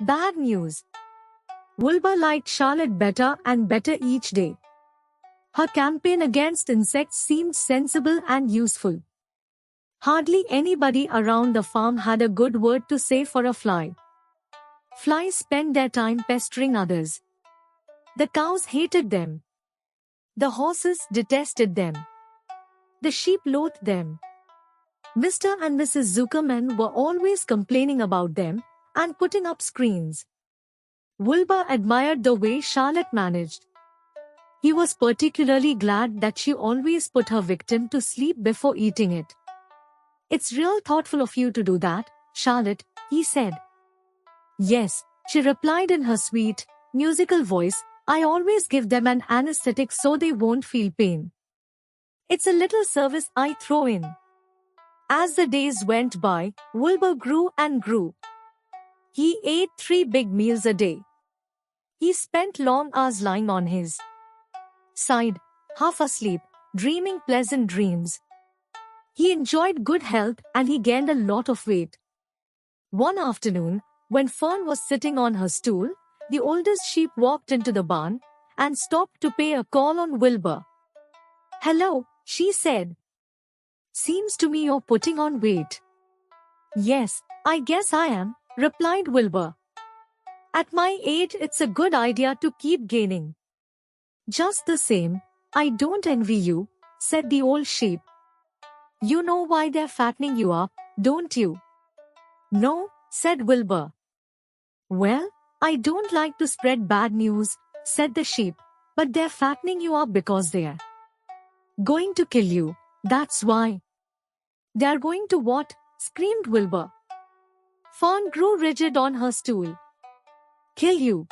Bad news. Wilbur liked Charlotte better and better each day. Her campaign against insects seemed sensible and useful. Hardly anybody around the farm had a good word to say for a fly. Flies spent their time pestering others. The cows hated them. The horses detested them. The sheep loathed them. Mr. and Mrs. Zuckerman were always complaining about them and putting up screens. Wilbur admired the way Charlotte managed. He was particularly glad that she always put her victim to sleep before eating it. "It's real thoughtful of you to do that, Charlotte," he said. "Yes," she replied in her sweet, musical voice, "I always give them an anesthetic so they won't feel pain. It's a little service I throw in." As the days went by, Wilbur grew and grew. He ate 3 big meals a day. He spent long hours lying on his side, half asleep, dreaming pleasant dreams. He enjoyed good health and he gained a lot of weight. One afternoon, when Fern was sitting on her stool, the oldest sheep walked into the barn and stopped to pay a call on Wilbur. "Hello," she said. "Seems to me you're putting on weight." "Yes, I guess I am," replied Wilbur. "At my age, it's a good idea to keep gaining." "Just the same, I don't envy you," said the old sheep. "You know why they're fattening you up, don't you?" "No," said Wilbur. "Well, I don't like to spread bad news," said the sheep, "but they're fattening you up because they're going to kill you, that's why." "They're going to what?" screamed Wilbur. Fern grew rigid on her stool. "Kill you.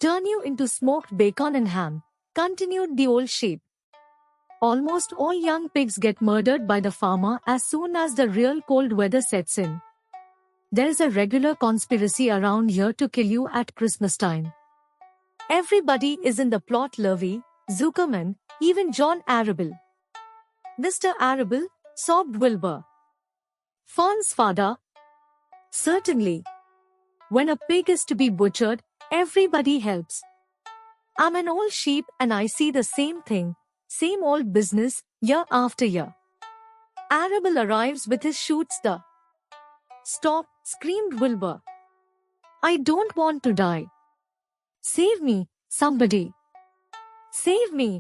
Turn you into smoked bacon and ham," continued the old sheep. "Almost all young pigs get murdered by the farmer as soon as the real cold weather sets in. There's a regular conspiracy around here to kill you at Christmas time. Everybody is in the plot, Lurvy, Zuckerman, even John Arable." "Mr. Arable?" sobbed Wilbur. "Fern's father?" "Certainly. When a pig is to be butchered, everybody helps. I'm an old sheep and I see the same thing, same old business, year after year. Arable arrives with his shoots the..." "Stop," screamed Wilbur. "I don't want to die. Save me, somebody. Save me."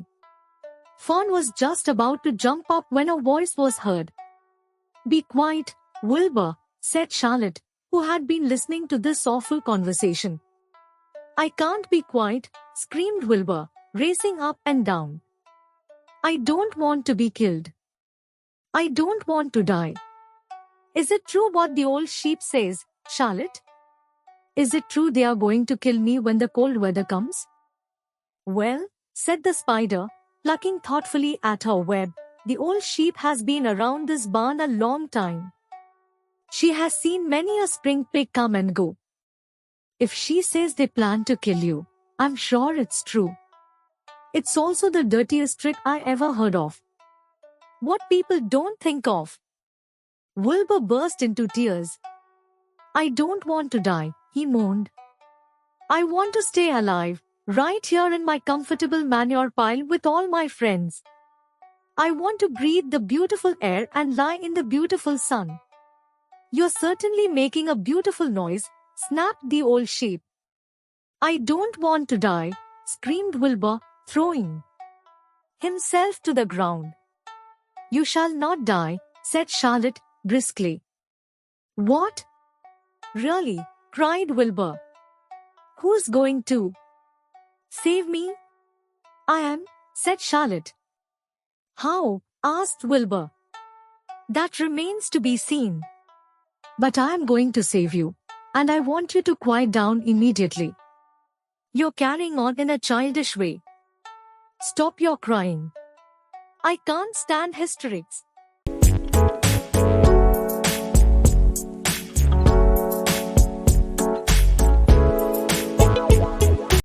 Fern was just about to jump up when a voice was heard. "Be quiet, Wilbur," said Charlotte, who had been listening to this awful conversation. "I can't be quiet," screamed Wilbur, racing up and down. "I don't want to be killed. I don't want to die." "Is it true what the old sheep says, Charlotte? Is it true they are going to kill me when the cold weather comes?" "Well," said the spider, plucking thoughtfully at her web, "the old sheep has been around this barn a long time. She has seen many a spring pig come and go. If she says they plan to kill you, I'm sure it's true. It's also the dirtiest trick I ever heard of. What people don't think of." Wilbur burst into tears. "I don't want to die," he moaned. "I want to stay alive, right here in my comfortable manure pile with all my friends. I want to breathe the beautiful air and lie in the beautiful sun." "You're certainly making a beautiful noise," snapped the old sheep. "I don't want to die," screamed Wilbur, throwing himself to the ground. "You shall not die," said Charlotte, briskly. "What? Really?" cried Wilbur. "Who's going to save me?" "I am," said Charlotte. "How?" asked Wilbur. "That remains to be seen. But I am going to save you, and I want you to quiet down immediately. You're carrying on in a childish way. Stop your crying. I can't stand hysterics."